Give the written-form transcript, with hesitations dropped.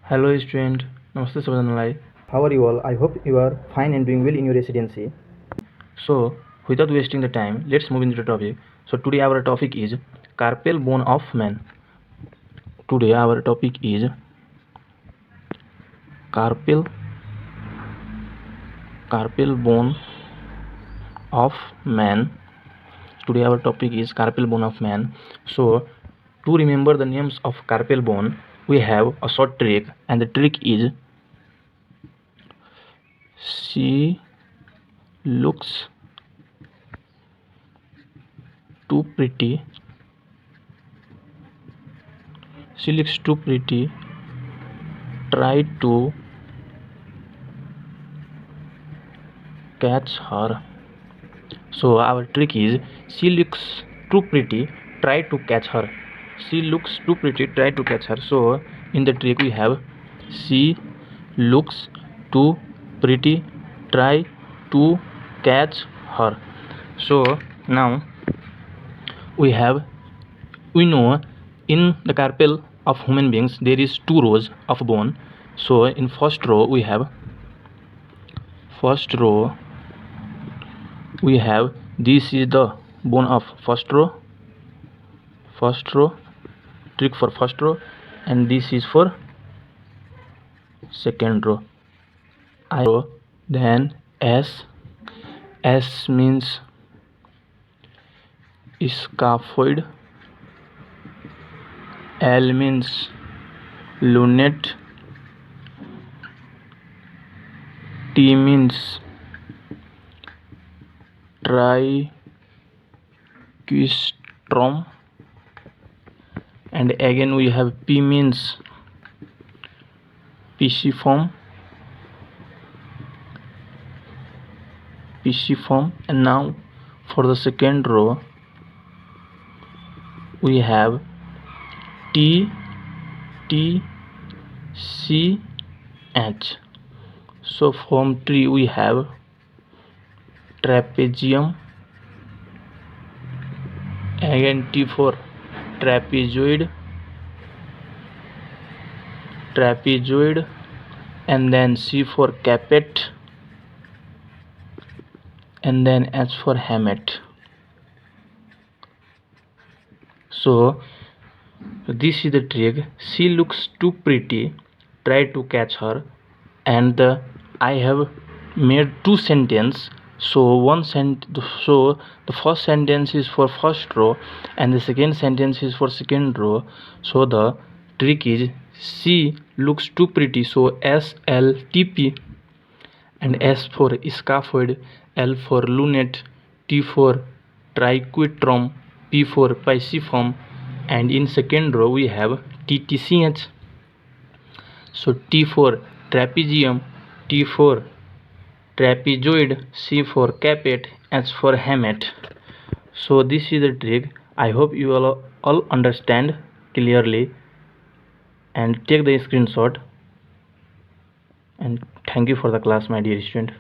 Hello student, Namaste Sabadanalai. How are you all? I hope you are fine and doing well in your residency. So, without wasting the time, let's move into the topic. So, today our topic is carpal bone of man. Today our topic is carpal bone of man. Today our topic is carpal bone of man. So, to remember the names of carpal bone, we have a short trick, and the trick is she looks too pretty. She looks too pretty. Try to catch her. So our trick is she looks too pretty, try to catch her. She looks too pretty, try to catch her. So in the trick we have she looks too pretty, try to catch her. So now we know in the carpel of human beings there is two rows of bone. So in first row we have this is the bone of first row, trick for first row, and this is for second row. Then S means scaphoid, L means lunate, T means triquistrom, and again we have P means pisiform, and now for the second row we have T C H. So from tree we have trapezium, again T for trapezoid, and then C for capet, and then H for hamate. So this is the trick. She looks too pretty, try to catch her. And I have made two sentences. So the first sentence is for first row and the second sentence is for second row. So the trick is she looks too pretty, so SLTP, and S for scaphoid, L for lunate, T for triquetrum, P for pisiform, and in second row we have TTCH. So T for trapezium, T for trapezoid, C for capet, H for hamate. So this is the trick. I hope you all understand clearly and take the screenshot, and thank you for the class, my dear student.